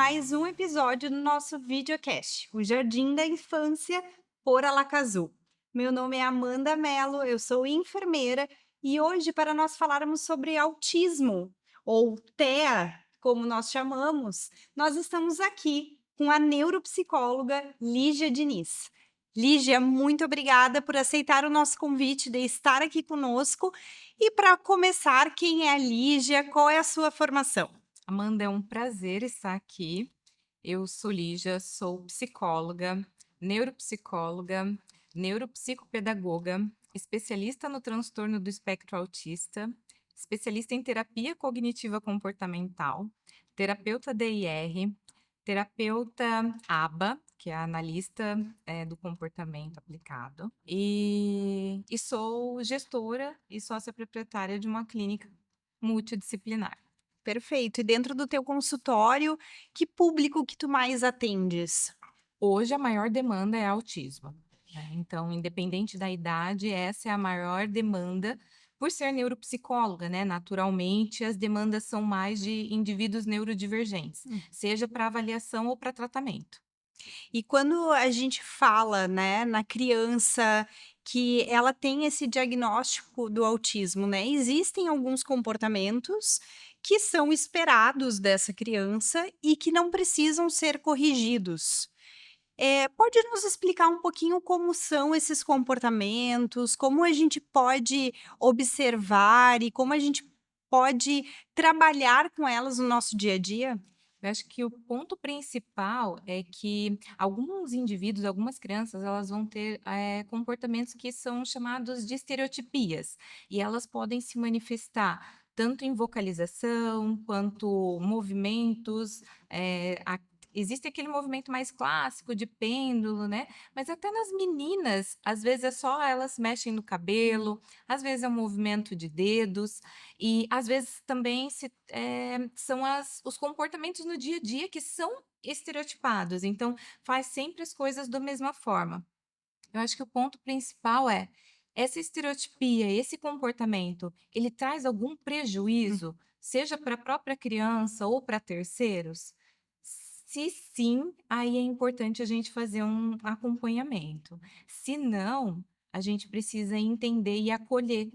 mais um episódio do nosso videocast, o Jardim da Infância por Alacazul. Meu nome é Amanda Mello, eu sou enfermeira e hoje, para nós falarmos sobre autismo, ou TEA, como nós chamamos, nós estamos aqui com a neuropsicóloga Lígia Diniz. Lígia, muito obrigada por aceitar o nosso convite de estar aqui conosco. E para começar, quem é a Lígia? Qual é a sua formação? Amanda, é um prazer estar aqui. Eu sou Lígia, sou psicóloga, neuropsicóloga, neuropsicopedagoga, especialista no transtorno do espectro autista, especialista em terapia cognitiva comportamental, terapeuta DIR, terapeuta ABA, que é a analista do comportamento aplicado, e sou gestora e sócia proprietária de uma clínica multidisciplinar. Perfeito. E dentro do teu consultório, que público que tu mais atendes? Hoje a maior demanda é autismo, né, então independente da idade, essa é a maior demanda, por ser neuropsicóloga, né, naturalmente as demandas são mais de indivíduos neurodivergentes, Hum. seja para avaliação ou para tratamento. E quando a gente fala, né, na criança que ela tem esse diagnóstico do autismo, né, existem alguns comportamentos que são esperados dessa criança e que não precisam ser corrigidos. Pode nos explicar um pouquinho como são esses comportamentos, como a gente pode observar e como a gente pode trabalhar com elas no nosso dia a dia? Eu acho que o ponto principal é que alguns indivíduos, algumas crianças, elas vão ter comportamentos que são chamados de estereotipias, e elas podem se manifestar tanto em vocalização quanto movimentos. Existe aquele movimento mais clássico de pêndulo, né? Mas até nas meninas, às vezes é só elas mexem no cabelo, às vezes é um movimento de dedos, e às vezes também são os comportamentos no dia a dia que são estereotipados, então faz sempre as coisas da mesma forma. Eu acho que o ponto principal é, essa estereotipia, esse comportamento, ele traz algum prejuízo, seja para a própria criança ou para terceiros? Se sim, aí é importante a gente fazer um acompanhamento. Se não, a gente precisa entender e acolher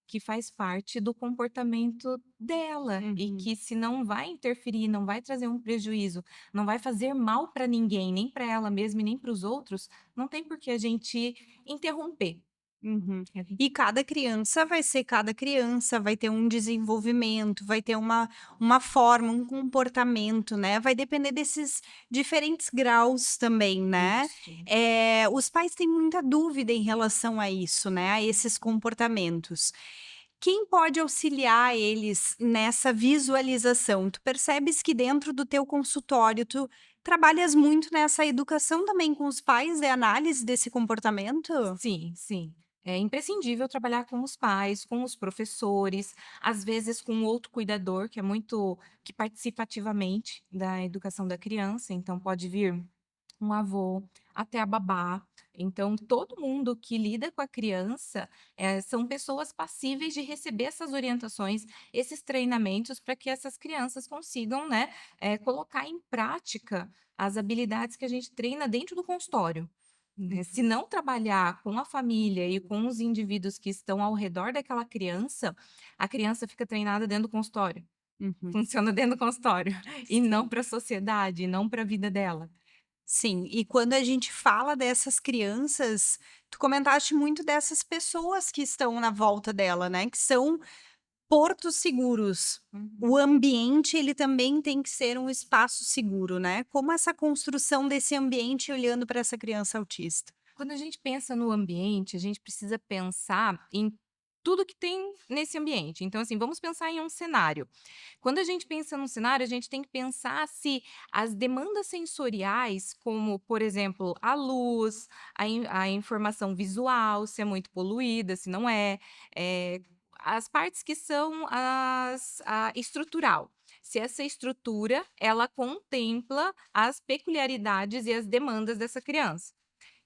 que faz parte do comportamento dela e Uhum. que se não vai interferir, não vai trazer um prejuízo, não vai fazer mal para ninguém, nem para ela mesma e nem para os outros, não tem por que a gente interromper. Uhum. É. E cada criança vai ser cada criança, vai ter um desenvolvimento, vai ter uma forma, um comportamento, né, vai depender desses diferentes graus também, né. Isso. Os pais têm muita dúvida em relação a isso, né, a esses comportamentos. Quem pode auxiliar eles nessa visualização? Tu percebes que dentro do teu consultório, tu trabalhas muito nessa educação também com os pais, de análise desse comportamento? Sim, sim. É imprescindível trabalhar com os pais, com os professores, às vezes com outro cuidador que participa ativamente da educação da criança, então pode vir um avô, até a babá. Então, todo mundo que lida com a criança, são pessoas passíveis de receber essas orientações, esses treinamentos, para que essas crianças consigam, né, colocar em prática as habilidades que a gente treina dentro do consultório. Né? Se não trabalhar com a família e com os indivíduos que estão ao redor daquela criança, a criança fica treinada dentro do consultório. Uhum. Funciona dentro do consultório, e não Sim. para a sociedade, e não para a vida dela. Sim, e quando a gente fala dessas crianças, tu comentaste muito dessas pessoas que estão na volta dela, né, que são portos seguros. Uhum. O ambiente, ele também tem que ser um espaço seguro, né. Como essa construção desse ambiente olhando para essa criança autista? Quando a gente pensa no ambiente, a gente precisa pensar em tudo que tem nesse ambiente. Então, assim, vamos pensar em um cenário. Quando a gente pensa num cenário, a gente tem que pensar se as demandas sensoriais, como, por exemplo, a luz, a informação visual, se é muito poluída, se não é, as partes que são a estrutural. Se essa estrutura, ela contempla as peculiaridades e as demandas dessa criança.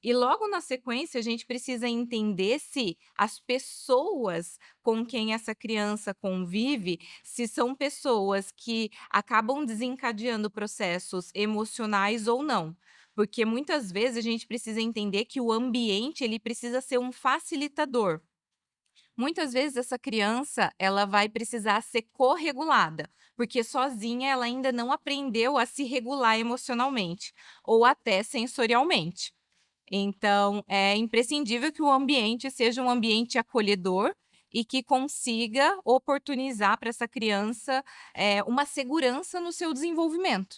E logo na sequência, a gente precisa entender se as pessoas com quem essa criança convive, se são pessoas que acabam desencadeando processos emocionais ou não. Porque muitas vezes a gente precisa entender que o ambiente ele precisa ser um facilitador. Muitas vezes essa criança, ela vai precisar ser corregulada, porque sozinha ela ainda não aprendeu a se regular emocionalmente ou até sensorialmente. Então, é imprescindível que o ambiente seja um ambiente acolhedor e que consiga oportunizar para essa criança, uma segurança no seu desenvolvimento.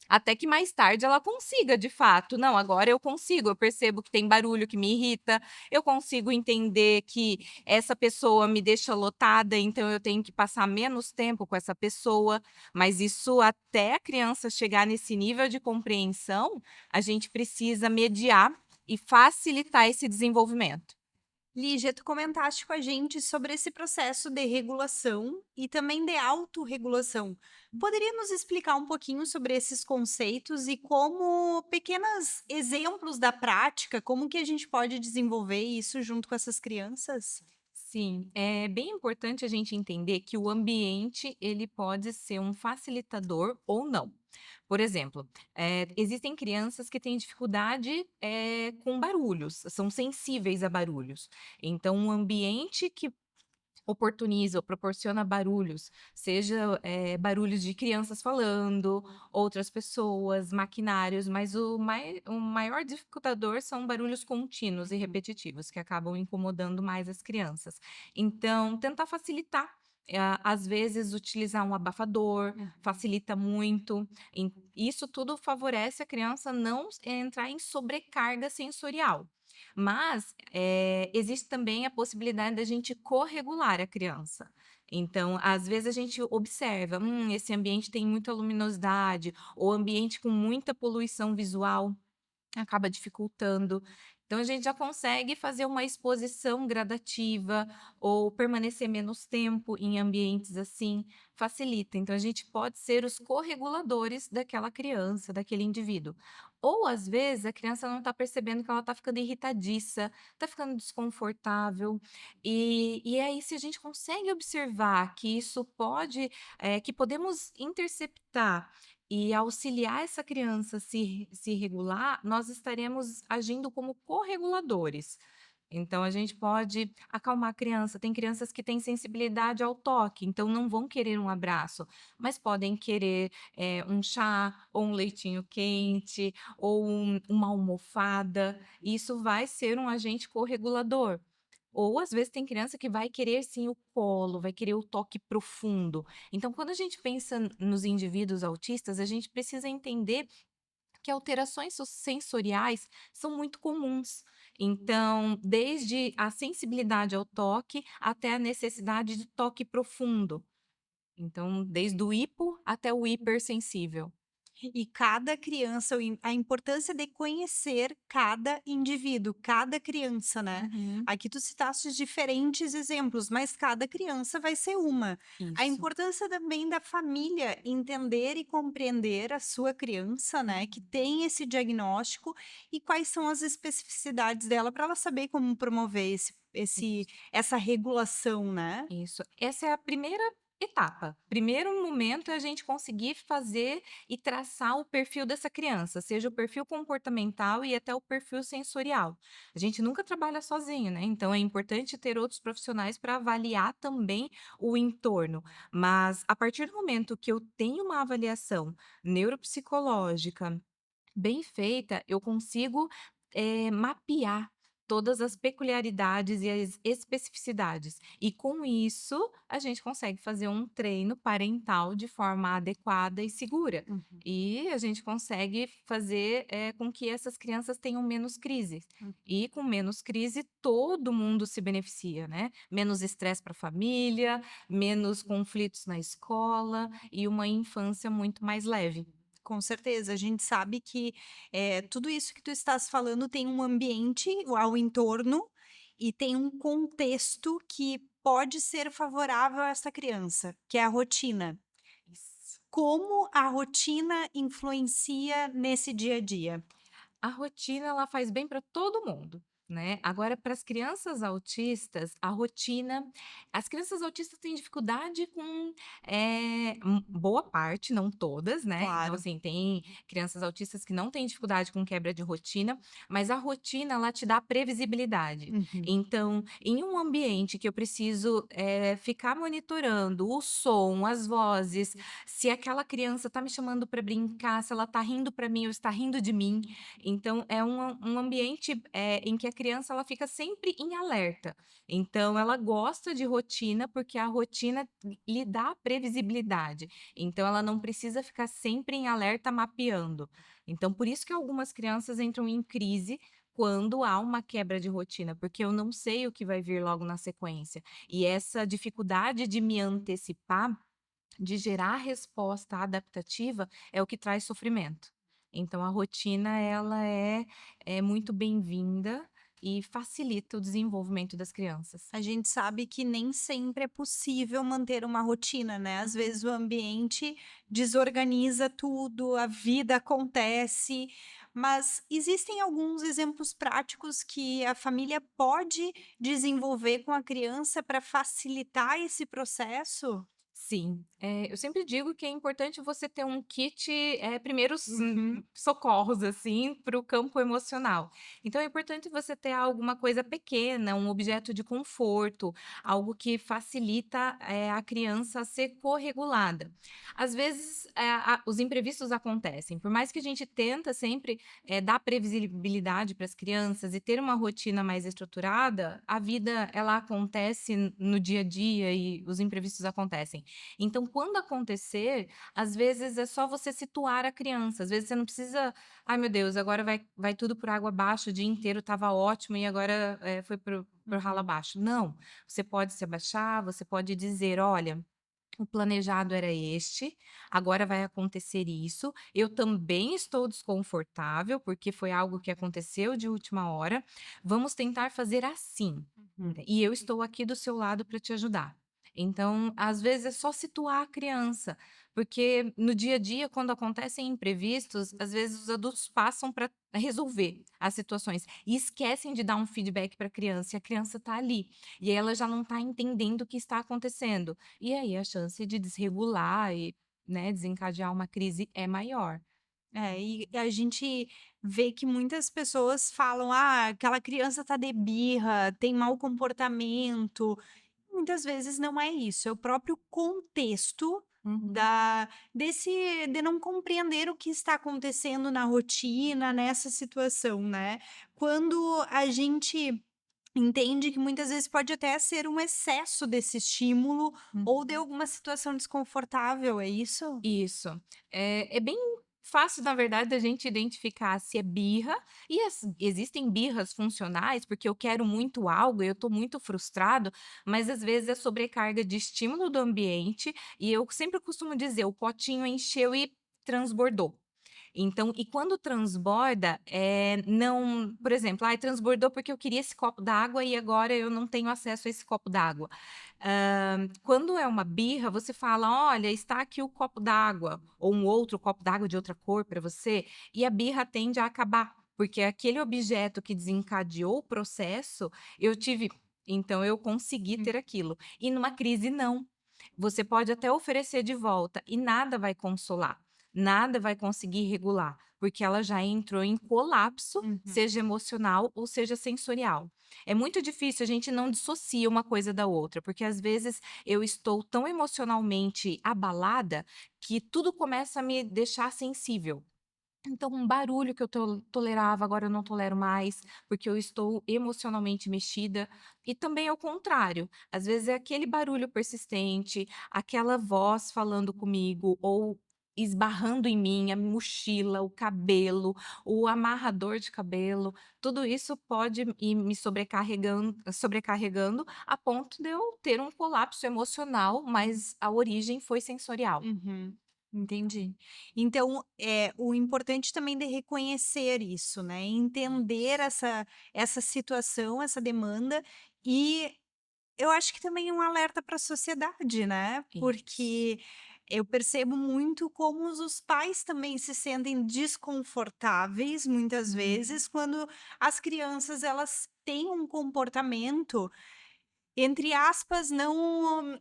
Até que mais tarde ela consiga, de fato, não, agora eu consigo, eu percebo que tem barulho que me irrita, eu consigo entender que essa pessoa me deixa lotada, então eu tenho que passar menos tempo com essa pessoa. Mas isso até a criança chegar nesse nível de compreensão, a gente precisa mediar e facilitar esse desenvolvimento. Lígia, tu comentaste com a gente sobre esse processo de regulação e também de autorregulação. Poderia nos explicar um pouquinho sobre esses conceitos e como pequenos exemplos da prática, como que a gente pode desenvolver isso junto com essas crianças? Sim, é bem importante a gente entender que o ambiente ele pode ser um facilitador ou não. Por exemplo, existem crianças que têm dificuldade, com barulhos, são sensíveis a barulhos. Então, um ambiente que oportuniza ou proporciona barulhos, seja, barulhos de crianças falando, outras pessoas, maquinários, mas o maior dificultador são barulhos contínuos e repetitivos, que acabam incomodando mais as crianças. Então, tentar facilitar, às vezes utilizar um abafador, facilita muito, isso tudo favorece a criança não entrar em sobrecarga sensorial. Mas, existe também a possibilidade da gente corregular a criança. Então, às vezes a gente observa: esse ambiente tem muita luminosidade, ou ambiente com muita poluição visual". Acaba dificultando. Então a gente já consegue fazer uma exposição gradativa ou permanecer menos tempo em ambientes assim, facilita. Então a gente pode ser os correguladores daquela criança, daquele indivíduo. Ou às vezes a criança não está percebendo que ela está ficando irritadiça, está ficando desconfortável. E aí, se a gente consegue observar que isso pode, que podemos interceptar e auxiliar essa criança a se regular, nós estaremos agindo como correguladores. Então, a gente pode acalmar a criança. Tem crianças que têm sensibilidade ao toque, então não vão querer um abraço, mas podem querer um chá, ou um leitinho quente, ou uma almofada. Isso vai ser um agente corregulador. Ou às vezes tem criança que vai querer sim o colo, vai querer o toque profundo. Então, quando a gente pensa nos indivíduos autistas, a gente precisa entender que alterações sensoriais são muito comuns. Então, desde a sensibilidade ao toque até a necessidade de toque profundo. Então, desde o hipo até o hipersensível. E cada criança, a importância de conhecer cada indivíduo, cada criança, né? Uhum, Aqui tu citaste diferentes exemplos, mas cada criança vai ser uma. A isso. importância também da família entender e compreender a sua criança, né? Que tem esse diagnóstico e quais são as especificidades dela para ela saber como promover essa regulação, né? Isso. Essa é a primeira etapa. Primeiro momento é a gente conseguir fazer e traçar o perfil dessa criança, seja o perfil comportamental e até o perfil sensorial. A gente nunca trabalha sozinho, né? Então é importante ter outros profissionais para avaliar também o entorno. Mas a partir do momento que eu tenho uma avaliação neuropsicológica bem feita, eu consigo, mapear todas as peculiaridades e as especificidades. E com isso, a gente consegue fazer um treino parental de forma adequada e segura. Uhum. E a gente consegue fazer, com que essas crianças tenham menos crises. E com menos crise, todo mundo se beneficia, né? Menos estresse para a família, menos conflitos na escola e uma infância muito mais leve. Com certeza, a gente sabe que, tudo isso que tu estás falando tem um ambiente ao entorno e tem um contexto que pode ser favorável a essa criança, que é a rotina. Isso. Como a rotina influencia nesse dia a dia? A rotina ela faz bem para todo mundo, né. Agora para as crianças autistas, a rotina as crianças autistas têm dificuldade com, boa parte, não todas, né. Então, Claro. assim, tem crianças autistas que não têm dificuldade com quebra de rotina, mas a rotina ela te dá previsibilidade. Uhum. Então, em um ambiente que eu preciso, ficar monitorando o som, as vozes, se aquela criança está me chamando para brincar, se ela está rindo para mim ou está rindo de mim, então é um ambiente, em que a criança ela fica sempre em alerta. Então ela gosta de rotina, porque a rotina lhe dá previsibilidade. Então ela não precisa ficar sempre em alerta mapeando. Então por isso que algumas crianças entram em crise quando há uma quebra de rotina, porque eu não sei o que vai vir logo na sequência. E essa dificuldade de me antecipar de gerar resposta adaptativa é o que traz sofrimento. Então a rotina ela é muito bem-vinda e facilita o desenvolvimento das crianças. A gente sabe que nem sempre é possível manter uma rotina, né? Às Uhum. vezes o ambiente desorganiza tudo, a vida acontece, mas existem alguns exemplos práticos que a família pode desenvolver com a criança para facilitar esse processo? Sim, eu sempre digo que é importante você ter um kit, primeiros Uhum, socorros, assim, para o campo emocional. Então é importante você ter alguma coisa pequena, um objeto de conforto, algo que facilita, a criança a ser corregulada. Às vezes, os imprevistos acontecem, por mais que a gente tenta sempre, dar previsibilidade para as crianças e ter uma rotina mais estruturada, a vida ela acontece no dia a dia e os imprevistos acontecem. Então, quando acontecer, às vezes é só você situar a criança, às vezes você não precisa: "Ai meu Deus, agora vai tudo por água abaixo, o dia inteiro estava ótimo e agora, foi para o ralo uhum, abaixo". Não, você pode se abaixar, você pode dizer: "Olha, o planejado era este, agora vai acontecer isso. Eu também estou desconfortável, porque foi algo que aconteceu de última hora. Vamos tentar fazer assim. uhum. E eu estou aqui do seu lado para te ajudar. Então, às vezes é só situar a criança, porque no dia a dia, quando acontecem imprevistos, às vezes os adultos passam para resolver as situações e esquecem de dar um feedback para a criança, e a criança está ali, e aí ela já não está entendendo o que está acontecendo. E aí a chance de desregular e, né, desencadear uma crise é maior. É, e a gente vê que muitas pessoas falam: "Ah, aquela criança tá de birra, tem mau comportamento". Muitas vezes não é isso, é o próprio contexto Uhum. da desse de não compreender o que está acontecendo na rotina, nessa situação, né. Quando a gente entende que muitas vezes pode até ser um excesso desse estímulo ou de alguma situação desconfortável, é isso? Isso. É bem fácil, na verdade, da gente identificar se é birra, e existem birras funcionais, porque eu quero muito algo e eu estou muito frustrado, mas às vezes é sobrecarga de estímulo do ambiente, e eu sempre costumo dizer: "O potinho encheu e transbordou". Então e quando transborda, não por exemplo: "Ai, transbordou porque eu queria esse copo d'água e agora eu não tenho acesso a esse copo d'água". Quando é uma birra, você fala: "Olha, está aqui o copo d'água", ou um outro copo d'água de outra cor para você, e a birra tende a acabar, porque aquele objeto que desencadeou o processo, eu tive então eu consegui Hum. ter aquilo. E numa crise não. Você pode até oferecer de volta e nada vai consolar, nada vai conseguir regular, porque ela já entrou em colapso, Uhum. seja emocional ou seja sensorial. É muito difícil, a gente não dissocia uma coisa da outra, porque às vezes eu estou tão emocionalmente abalada que tudo começa a me deixar sensível. Então, um barulho que eu tolerava, agora eu não tolero mais, porque eu estou emocionalmente mexida. E também ao contrário, às vezes é aquele barulho persistente, aquela voz falando comigo, ou esbarrando em mim, a mochila, o cabelo, o amarrador de cabelo, tudo isso pode ir me sobrecarregando a ponto de eu ter um colapso emocional, mas a origem foi sensorial. Uhum, entendi. Então, o importante também de reconhecer isso, né, entender essa situação, essa demanda, e eu acho que também é um alerta para a sociedade, né, Isso. porque Eu percebo muito como os pais também se sentem desconfortáveis, muitas vezes, quando as crianças elas têm um comportamento, entre aspas, não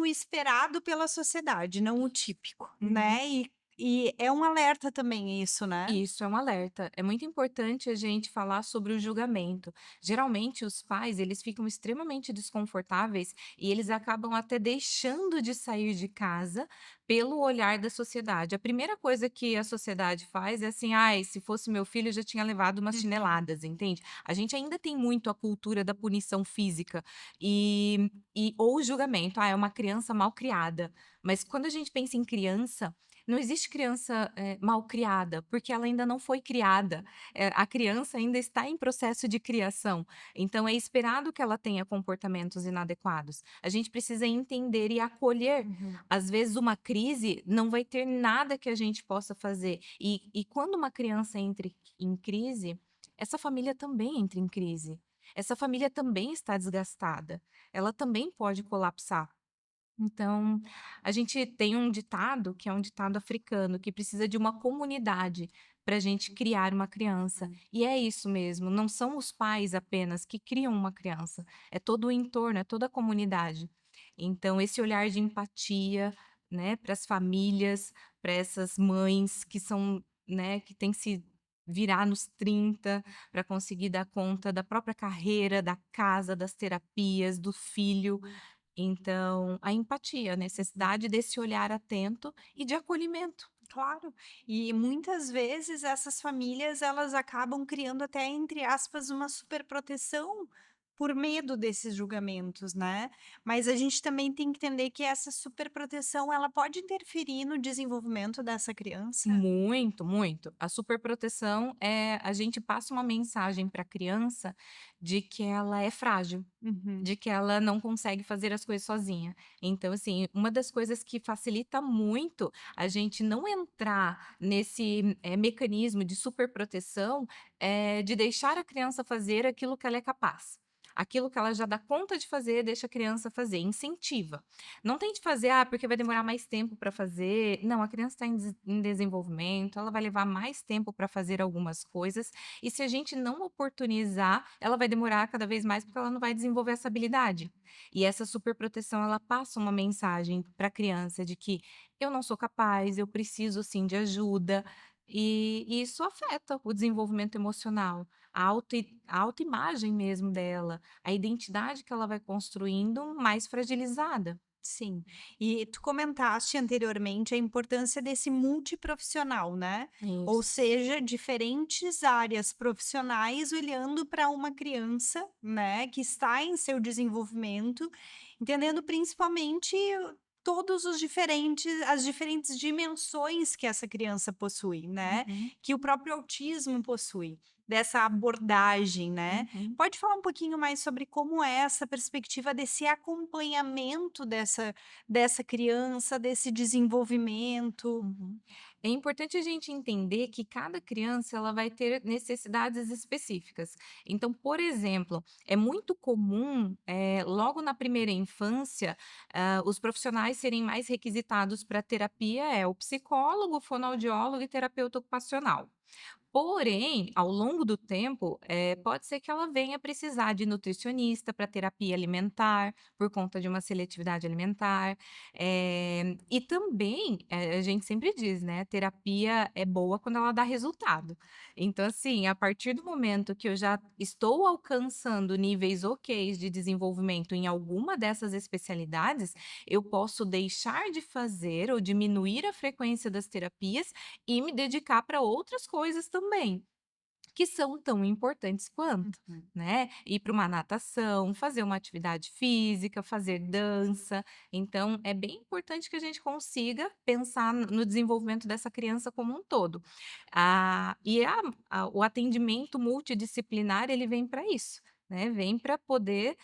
o esperado pela sociedade, não o típico, Uhum. né. E é um alerta também isso, né. Isso é um alerta. É muito importante a gente falar sobre o julgamento. Geralmente, os pais, eles ficam extremamente desconfortáveis e eles acabam até deixando de sair de casa pelo olhar da sociedade. A primeira coisa que a sociedade faz é assim: "Ai, se fosse meu filho, eu já tinha levado umas Uhum. chineladas", entende? A gente ainda tem muito a cultura da punição física e ou o julgamento: "Ah, é uma criança mal criada". Mas quando a gente pensa em criança, não existe criança, mal criada, porque ela ainda não foi criada. A criança ainda está em processo de criação, então é esperado que ela tenha comportamentos inadequados. A gente precisa entender e acolher. Uhum. Às vezes uma crise não vai ter nada que a gente possa fazer, e quando uma criança entra em crise, essa família também entra em crise. Essa família também está desgastada, ela também pode colapsar. Então, a gente tem um ditado, que é um ditado africano, que precisa de uma comunidade para a gente criar uma criança. E é isso mesmo, não são os pais apenas que criam uma criança, é todo o entorno, é toda a comunidade. Então, esse olhar de empatia, né, para as famílias, para essas mães que são, né, que têm que se virar nos 30 para conseguir dar conta da própria carreira, da casa, das terapias, do filho. Então, a empatia, a necessidade desse olhar atento e de acolhimento. Claro. E muitas vezes essas famílias elas acabam criando até, entre aspas, uma superproteção por medo desses julgamentos, né. Mas a gente também tem que entender que essa superproteção ela pode interferir no desenvolvimento dessa criança? Muito, muito. A superproteção é a gente passa uma mensagem para a criança de que ela é frágil, Uhum. de que ela não consegue fazer as coisas sozinha. Então, assim, uma das coisas que facilita muito a gente não entrar nesse, mecanismo de superproteção, é de deixar a criança fazer aquilo que ela é capaz. Aquilo que ela já dá conta de fazer, deixa a criança fazer, incentiva. Não tente fazer, porque vai demorar mais tempo para fazer. Não, a criança está em desenvolvimento, ela vai levar mais tempo para fazer algumas coisas, e se a gente não oportunizar, ela vai demorar cada vez mais, porque ela não vai desenvolver essa habilidade. E essa superproteção, ela passa uma mensagem para a criança de que eu não sou capaz, eu preciso sim de ajuda, e isso afeta o desenvolvimento emocional, a autoimagem mesmo dela, a identidade que ela vai construindo mais fragilizada. Sim. E tu comentaste anteriormente a importância desse multiprofissional, né? Ou Isso. seja, diferentes áreas profissionais olhando para uma criança, né, que está em seu desenvolvimento, entendendo principalmente todos os diferentes as diferentes dimensões que essa criança possui, né? Uhum, Que o próprio autismo possui, dessa abordagem, né? uhum, Pode falar um pouquinho mais sobre como é essa perspectiva desse acompanhamento dessa criança, desse desenvolvimento? uhum. É importante a gente entender que cada criança ela vai ter necessidades específicas. Então, por exemplo, é muito comum, logo na primeira infância, os profissionais serem mais requisitados para terapia é o psicólogo, fonoaudiólogo e terapeuta ocupacional. Porém, ao longo do tempo, pode ser que ela venha precisar de nutricionista para terapia alimentar, por conta de uma seletividade alimentar. E também, a gente sempre diz, né, terapia é boa quando ela dá resultado. Então, assim, a partir do momento que eu já estou alcançando níveis ok's de desenvolvimento em alguma dessas especialidades, eu posso deixar de fazer ou diminuir a frequência das terapias e me dedicar para outras coisas também, que são tão importantes quanto, Uhum. né. Ir para uma natação, fazer uma atividade física, fazer dança. Então é bem importante que a gente consiga pensar no desenvolvimento dessa criança como um todo. O atendimento multidisciplinar ele vem para isso, né, vem para poder,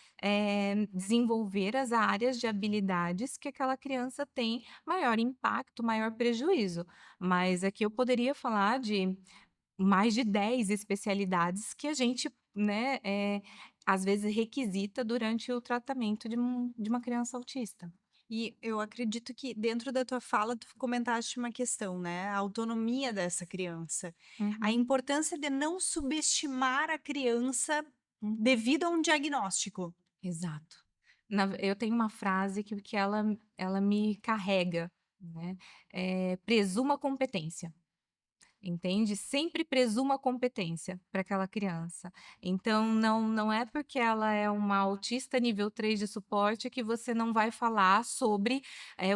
desenvolver as áreas de habilidades que aquela criança tem maior impacto, maior prejuízo. Mas aqui eu poderia falar de mais de 10 especialidades que a gente, né, às vezes requisita durante o tratamento de uma criança autista. E eu acredito que dentro da tua fala tu comentaste uma questão, né, a autonomia dessa criança. A Uhum, importância de não subestimar a criança uhum. devido a um diagnóstico. Exato. Eu tenho uma frase que ela me carrega, né, presuma competência. Entende? Sempre presuma competência para aquela criança. Então não é porque ela é uma autista nível 3 de suporte que você não vai falar sobre,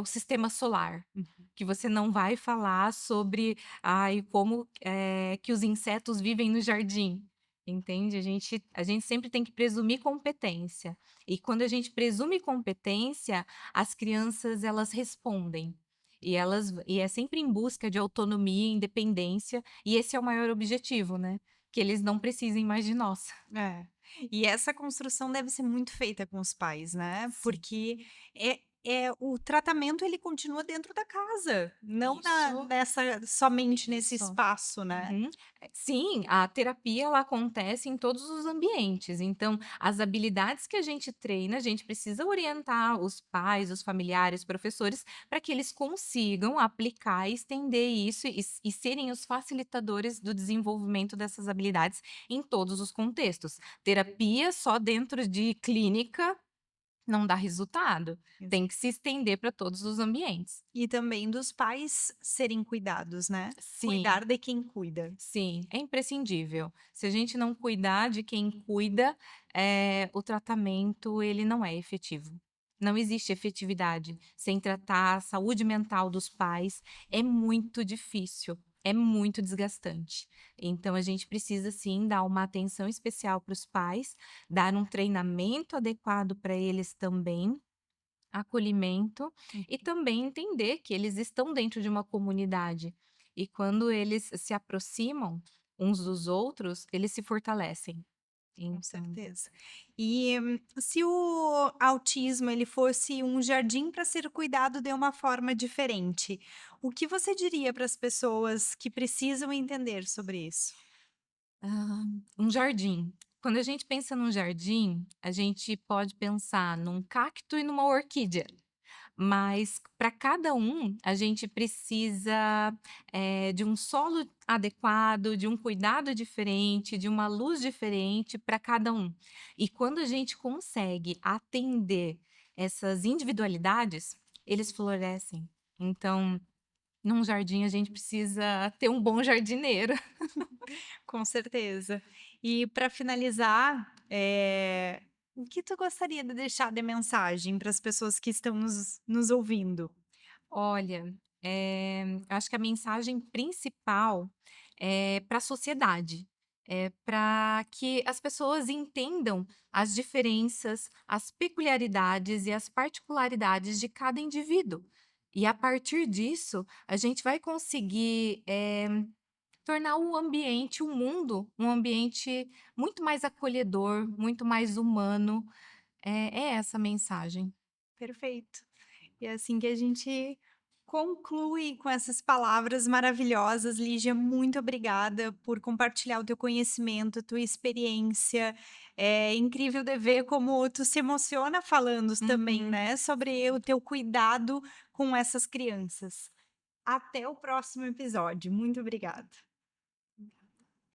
o sistema solar, que você não vai falar sobre, ai, como, que os insetos vivem no jardim, entende? A gente sempre tem que presumir competência. E quando a gente presume competência, as crianças elas respondem. E é sempre em busca de autonomia e independência, e esse é o maior objetivo, né, que eles não precisem mais de nós. É. E essa construção deve ser muito feita com os pais, né, Sim. porque o tratamento ele continua dentro da casa, não Isso, somente nesse isso. espaço, né. Uhum. Sim, a terapia ela acontece em todos os ambientes, então as habilidades que a gente treina, a gente precisa orientar os pais, os familiares, professores, para que eles consigam aplicar e estender isso e serem os facilitadores do desenvolvimento dessas habilidades em todos os contextos. Terapia só dentro de clínica não dá resultado, tem que se estender para todos os ambientes. E também dos pais serem cuidados, né. Sim. Cuidar de quem cuida. Sim, é imprescindível. Se a gente não cuidar de quem cuida, o tratamento ele não é efetivo. Não existe efetividade sem tratar a saúde mental dos pais, é muito difícil, é muito desgastante. Então a gente precisa sim dar uma atenção especial para os pais, dar um treinamento adequado para eles também, acolhimento e também entender que eles estão dentro de uma comunidade. E quando eles se aproximam uns dos outros, eles se fortalecem. Com Então, certeza. E se o autismo ele fosse um jardim para ser cuidado de uma forma diferente, o que você diria para as pessoas que precisam entender sobre isso? um jardim. Quando a gente pensa num jardim, a gente pode pensar num cacto e numa orquídea. Mas para cada um, a gente precisa, de um solo adequado, de um cuidado diferente, de uma luz diferente para cada um. E quando a gente consegue atender essas individualidades, eles florescem. Então, num jardim a gente precisa ter um bom jardineiro. Com certeza. E para finalizar, o que tu gostaria de deixar de mensagem para as pessoas que estão nos ouvindo? Olha, acho que a mensagem principal é para a sociedade, é para que as pessoas entendam as diferenças, as peculiaridades e as particularidades de cada indivíduo. E a partir disso, a gente vai conseguir, tornar o ambiente, o mundo, um ambiente muito mais acolhedor, muito mais humano. É essa a mensagem. Perfeito. E é assim que a gente conclui com essas palavras maravilhosas. Lígia, muito obrigada por compartilhar o teu conhecimento, a tua experiência. É incrível de ver como tu se emociona falando também, Uhum. né, sobre o teu cuidado com essas crianças. Até o próximo episódio. Muito obrigada.